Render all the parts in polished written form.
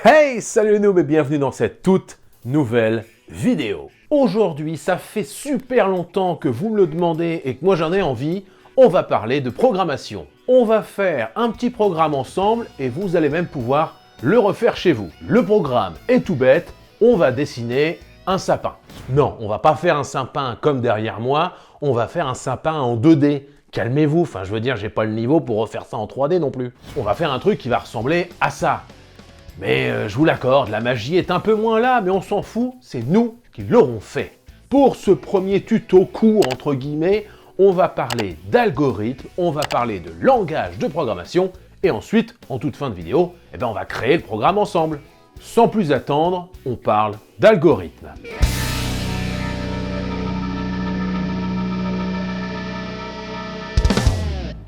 Hey, salut les noobs et bienvenue dans cette toute nouvelle vidéo. Aujourd'hui, ça fait super longtemps que vous me le demandez et que moi j'en ai envie, on va parler de programmation. On va faire un petit programme ensemble et vous allez même pouvoir le refaire chez vous. Le programme est tout bête, on va dessiner un sapin. Non, on va pas faire un sapin comme derrière moi, on va faire un sapin en 2D. Calmez-vous, enfin je veux dire, j'ai pas le niveau pour refaire ça en 3D non plus. On va faire un truc qui va ressembler à ça. Mais je vous l'accorde, la magie est un peu moins là, mais on s'en fout, c'est nous qui l'aurons fait. Pour ce premier tuto court, entre guillemets, on va parler d'algorithmes, on va parler de langage de programmation, et ensuite, en toute fin de vidéo, on va créer le programme ensemble. Sans plus attendre, on parle d'algorithmes.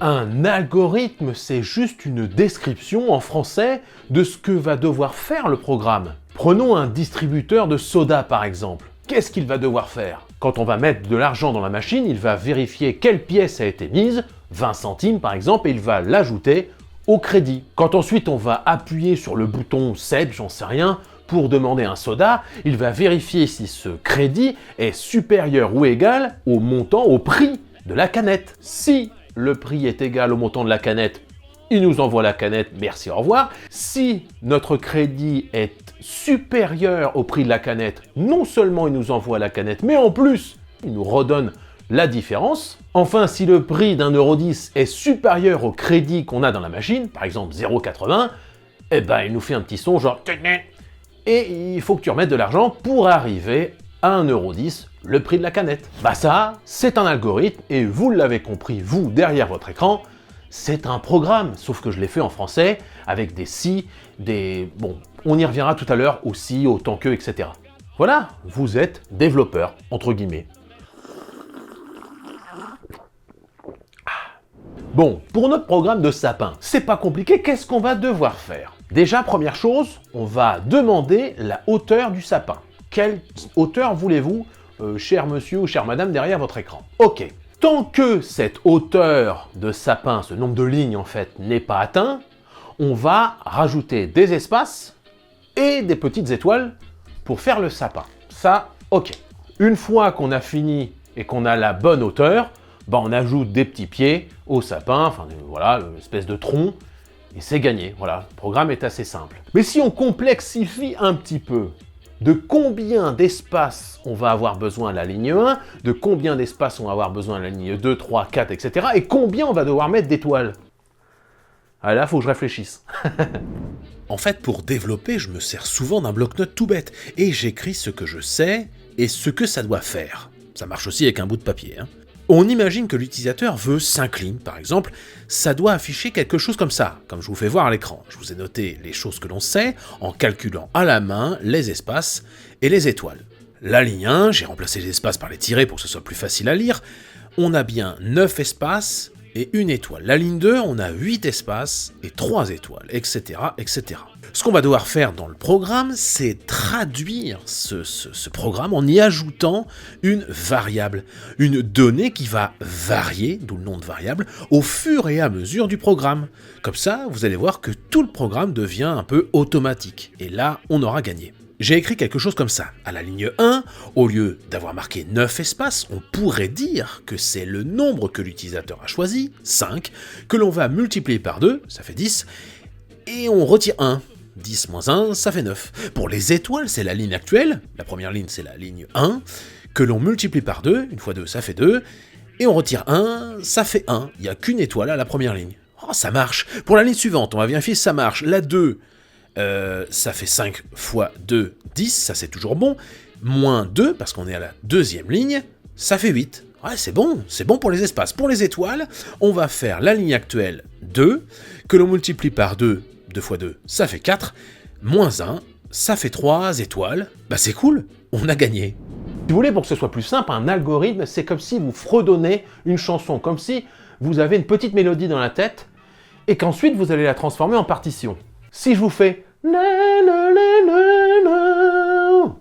Un algorithme, c'est juste une description en français de ce que va devoir faire le programme. Prenons un distributeur de soda par exemple. Qu'est-ce qu'il va devoir faire? Quand on va mettre de l'argent dans la machine, il va vérifier quelle pièce a été mise, 20 centimes par exemple, et il va l'ajouter au crédit. Quand ensuite on va appuyer sur le bouton 7, j'en sais rien, pour demander un soda, il va vérifier si ce crédit est supérieur ou égal au montant, au prix de la canette. Si le prix est égal au montant de la canette, il nous envoie la canette, merci, au revoir. Si notre crédit est supérieur au prix de la canette, non seulement il nous envoie la canette, mais en plus, il nous redonne la différence. Enfin, si le prix d'un €10 est supérieur au crédit qu'on a dans la machine, par exemple 0,80, il nous fait un petit son genre « et il faut que tu remettes de l'argent pour arriver à 1,10 €, le prix de la canette. » Ça, c'est un algorithme, et vous l'avez compris, vous, derrière votre écran, c'est un programme, sauf que je l'ai fait en français, avec des si, des... Bon, on y reviendra tout à l'heure, au si, autant que, etc. Voilà, vous êtes développeur, entre guillemets. Bon, pour notre programme de sapin, c'est pas compliqué, qu'est-ce qu'on va devoir faire? Déjà, première chose, on va demander la hauteur du sapin. Quelle hauteur voulez-vous, cher monsieur ou chère madame, derrière votre écran? Ok. Tant que cette hauteur de sapin, ce nombre de lignes en fait, n'est pas atteint, on va rajouter des espaces et des petites étoiles pour faire le sapin. Ça, ok. Une fois qu'on a fini et qu'on a la bonne hauteur, on ajoute des petits pieds au sapin, enfin voilà, une espèce de tronc, et c'est gagné. Voilà, le programme est assez simple. Mais si on complexifie un petit peu, de combien d'espace on va avoir besoin à la ligne 1, de combien d'espace on va avoir besoin à la ligne 2, 3, 4, etc. Et combien on va devoir mettre d'étoiles? Ah là, faut que je réfléchisse. En fait, pour développer, je me sers souvent d'un bloc-notes tout bête, et j'écris ce que je sais et ce que ça doit faire. Ça marche aussi avec un bout de papier, hein. On imagine que l'utilisateur veut 5 lignes, par exemple, ça doit afficher quelque chose comme ça, comme je vous fais voir à l'écran. Je vous ai noté les choses que l'on sait, en calculant à la main les espaces et les étoiles. La ligne 1, j'ai remplacé les espaces par les tirets pour que ce soit plus facile à lire, on a bien 9 espaces et une étoile. La ligne 2, on a 8 espaces et 3 étoiles, etc., etc. Ce qu'on va devoir faire dans le programme, c'est traduire ce programme en y ajoutant une variable, une donnée qui va varier, d'où le nom de variable, au fur et à mesure du programme. Comme ça, vous allez voir que tout le programme devient un peu automatique, et là, on aura gagné. J'ai écrit quelque chose comme ça. À la ligne 1, au lieu d'avoir marqué 9 espaces, on pourrait dire que c'est le nombre que l'utilisateur a choisi, 5, que l'on va multiplier par 2, ça fait 10, et on retire 1. 10 moins 1, ça fait 9. Pour les étoiles, c'est la ligne actuelle, la première ligne c'est la ligne 1, que l'on multiplie par 2, une fois 2 ça fait 2, et on retire 1, ça fait 1. Il n'y a qu'une étoile à la première ligne. Oh, ça marche. Pour la ligne suivante, on va vérifier si ça marche. La 2, ça fait 5 fois 2, 10, ça c'est toujours bon. Moins 2, parce qu'on est à la deuxième ligne, ça fait 8. Ouais, c'est bon pour les espaces. Pour les étoiles, on va faire la ligne actuelle 2, que l'on multiplie par 2, 2 fois 2, ça fait 4, moins 1, ça fait 3 étoiles. C'est cool, on a gagné. Si vous voulez, pour que ce soit plus simple, un algorithme, c'est comme si vous fredonnez une chanson, comme si vous avez une petite mélodie dans la tête, et qu'ensuite vous allez la transformer en partition. Si je vous fais « na na na na na »,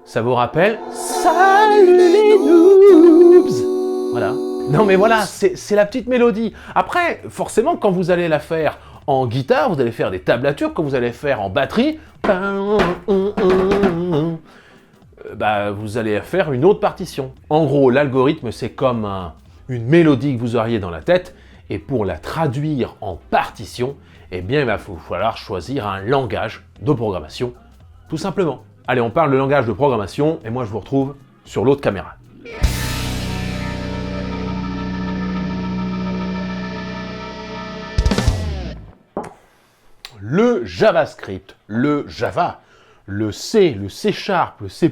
ça vous rappelle « Salut les noobs ». Voilà. Non mais voilà, c'est la petite mélodie. Après, forcément, quand vous allez la faire En guitare, vous allez faire des tablatures que vous allez faire en batterie. Vous allez faire une autre partition. En gros, l'algorithme, c'est comme une mélodie que vous auriez dans la tête, et pour la traduire en partition, eh bien, il va falloir choisir un langage de programmation, tout simplement. Allez, on parle de langage de programmation, et moi, je vous retrouve sur l'autre caméra. Le JavaScript, le Java, le C, le C#, le C++,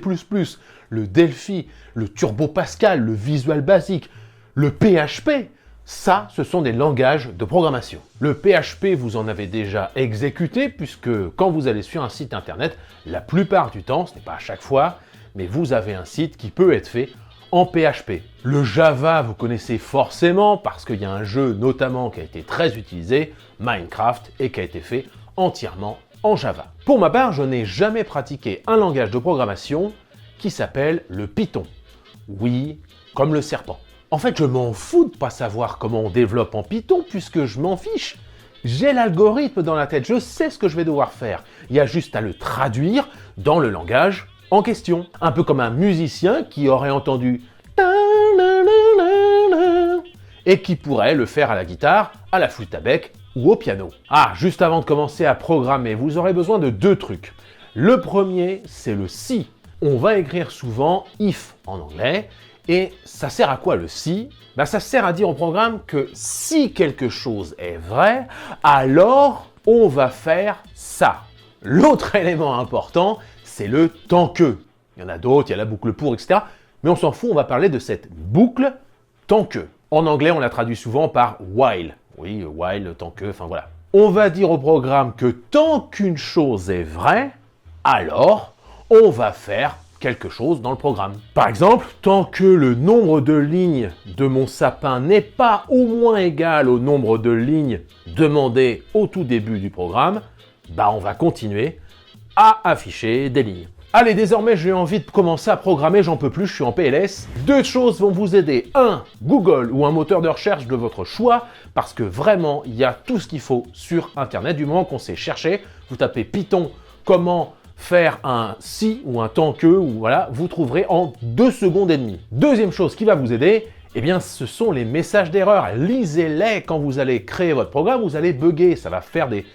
le Delphi, le Turbo Pascal, le Visual Basic, le PHP, ça, ce sont des langages de programmation. Le PHP, vous en avez déjà exécuté, puisque quand vous allez sur un site internet, la plupart du temps, ce n'est pas à chaque fois, mais vous avez un site qui peut être fait en PHP. Le Java, vous connaissez forcément, parce qu'il y a un jeu notamment qui a été très utilisé, Minecraft, et qui a été fait entièrement en Java. Pour ma part, je n'ai jamais pratiqué un langage de programmation qui s'appelle le Python. Oui, comme le serpent. En fait, je m'en fous de pas savoir comment on développe en Python, puisque je m'en fiche. J'ai l'algorithme dans la tête, je sais ce que je vais devoir faire. Il y a juste à le traduire dans le langage en question. Un peu comme un musicien qui aurait entendu et qui pourrait le faire à la guitare, à la flûte à bec ou au piano. Ah, juste avant de commencer à programmer, vous aurez besoin de deux trucs. Le premier, c'est le si. On va écrire souvent if en anglais. Et ça sert à quoi le si? Ça sert à dire au programme que si quelque chose est vrai, alors on va faire ça. L'autre élément important, c'est le tant que. Il y en a d'autres, il y a la boucle pour, etc. Mais on s'en fout, on va parler de cette boucle tant que. En anglais, on la traduit souvent par while. Oui, while, tant que, enfin voilà. On va dire au programme que tant qu'une chose est vraie, alors on va faire quelque chose dans le programme. Par exemple, tant que le nombre de lignes de mon sapin n'est pas au moins égal au nombre de lignes demandées au tout début du programme, on va continuer à afficher des lignes. Allez, désormais, j'ai envie de commencer à programmer, j'en peux plus, je suis en PLS. Deux choses vont vous aider. Un, Google ou un moteur de recherche de votre choix, parce que vraiment, il y a tout ce qu'il faut sur Internet. Du moment qu'on sait chercher, vous tapez Python, comment faire un si ou un tant que, ou voilà, vous trouverez en 2 secondes et demie. Deuxième chose qui va vous aider, eh bien, ce sont les messages d'erreur. Lisez-les quand vous allez créer votre programme, vous allez bugger, ça va faire des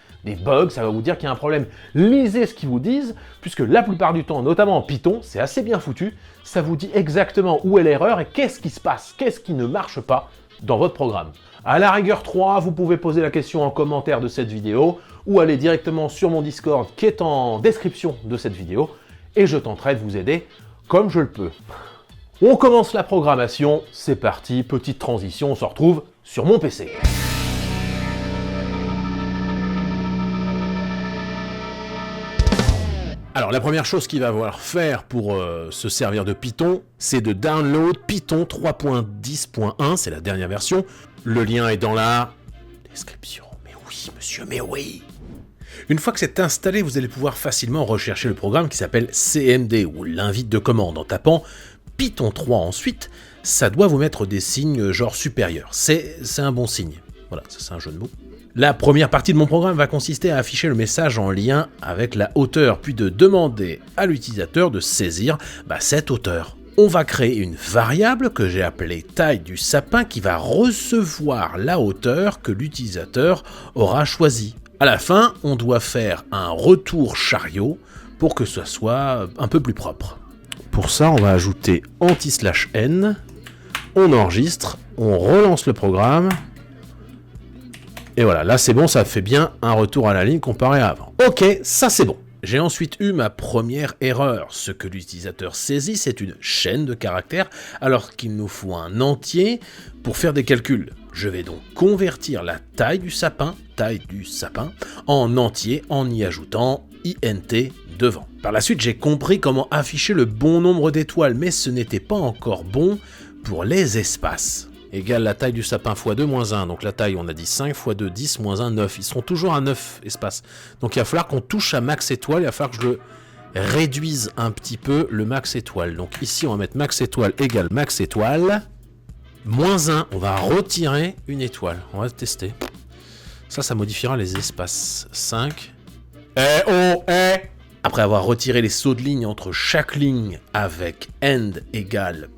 bugs, ça va vous dire qu'il y a un problème. Lisez ce qu'ils vous disent, puisque la plupart du temps, notamment en Python, c'est assez bien foutu, ça vous dit exactement où est l'erreur et qu'est-ce qui se passe, qu'est-ce qui ne marche pas dans votre programme. À la rigueur 3, vous pouvez poser la question en commentaire de cette vidéo ou aller directement sur mon Discord qui est en description de cette vidéo et je tenterai de vous aider comme je le peux. On commence la programmation, c'est parti, petite transition, on se retrouve sur mon PC. Alors la première chose qu'il va falloir faire pour se servir de Python, c'est de download Python 3.10.1, c'est la dernière version. Le lien est dans la description. Mais oui, monsieur, mais oui. Une fois que c'est installé, vous allez pouvoir facilement rechercher le programme qui s'appelle CMD, ou l'invite de commande. En tapant Python 3 ensuite, ça doit vous mettre des signes genre supérieurs. C'est un bon signe. Voilà, ça c'est un jeu de mots. La première partie de mon programme va consister à afficher le message en lien avec la hauteur, puis de demander à l'utilisateur de saisir cette hauteur. On va créer une variable que j'ai appelée taille du sapin qui va recevoir la hauteur que l'utilisateur aura choisie. À la fin, on doit faire un retour chariot pour que ce soit un peu plus propre. Pour ça, on va ajouter anti/n, on enregistre, on relance le programme. Et voilà, là c'est bon, ça fait bien un retour à la ligne comparé à avant. Ok, ça c'est bon. J'ai ensuite eu ma première erreur. Ce que l'utilisateur saisit, c'est une chaîne de caractères, alors qu'il nous faut un entier pour faire des calculs. Je vais donc convertir la taille du sapin, en entier en y ajoutant int devant. Par la suite, j'ai compris comment afficher le bon nombre d'étoiles, mais ce n'était pas encore bon pour les espaces. Égale la taille du sapin x 2 moins 1. Donc la taille, on a dit 5 x 2, 10 moins 1, 9. Ils seront toujours à 9 espaces. Donc il va falloir qu'on touche à max étoile. Il va falloir que je le réduise un petit peu le max étoile. Donc ici, on va mettre max étoile égale max étoile. Moins 1, on va retirer une étoile. On va tester. Ça modifiera les espaces. 5. Après avoir retiré les sauts de ligne entre chaque ligne avec end égale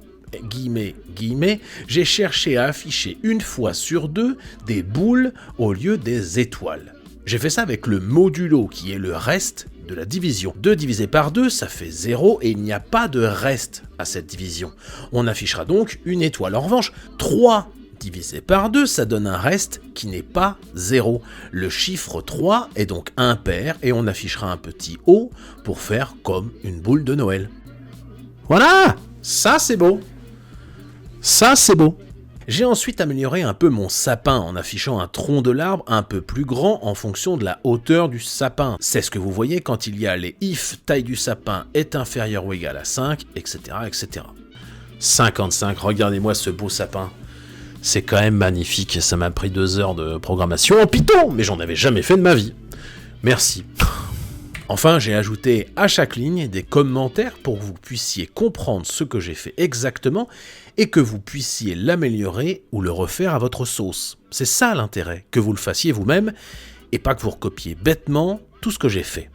guillemets, guillemets, j'ai cherché à afficher une fois sur deux des boules au lieu des étoiles. J'ai fait ça avec le modulo qui est le reste de la division. 2 divisé par 2, ça fait 0 et il n'y a pas de reste à cette division. On affichera donc une étoile. En revanche, 3 divisé par 2, ça donne un reste qui n'est pas 0. Le chiffre 3 est donc impair et on affichera un petit O pour faire comme une boule de Noël. Voilà, ça c'est beau. Ça c'est beau. J'ai ensuite amélioré un peu mon sapin en affichant un tronc de l'arbre un peu plus grand en fonction de la hauteur du sapin. C'est ce que vous voyez quand il y a les if taille du sapin est inférieure ou égale à 5, etc. etc. 55, regardez-moi ce beau sapin. C'est quand même magnifique, ça m'a pris 2 heures de programmation en Python, mais j'en avais jamais fait de ma vie. Merci. Enfin, j'ai ajouté à chaque ligne des commentaires pour que vous puissiez comprendre ce que j'ai fait exactement et que vous puissiez l'améliorer ou le refaire à votre sauce. C'est ça l'intérêt, que vous le fassiez vous-même et pas que vous recopiez bêtement tout ce que j'ai fait.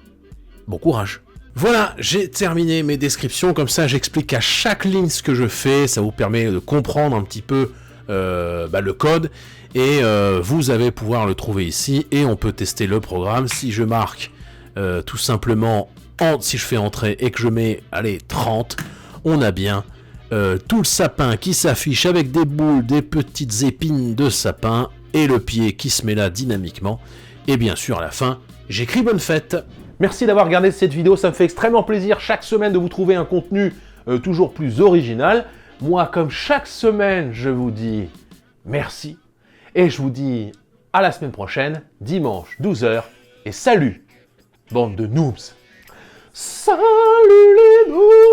Bon courage. Voilà, j'ai terminé mes descriptions, comme ça j'explique à chaque ligne ce que je fais, ça vous permet de comprendre un petit peu le code et vous allez pouvoir le trouver ici et on peut tester le programme. Si je marque tout simplement, si je fais entrer et que je mets, allez, 30, on a bien tout le sapin qui s'affiche avec des boules, des petites épines de sapin et le pied qui se met là dynamiquement. Et bien sûr, à la fin, j'écris bonne fête. Merci d'avoir regardé cette vidéo, ça me fait extrêmement plaisir chaque semaine de vous trouver un contenu toujours plus original. Moi, comme chaque semaine, je vous dis merci et je vous dis à la semaine prochaine, dimanche 12h et salut, bande de noobs. Salut les noobs.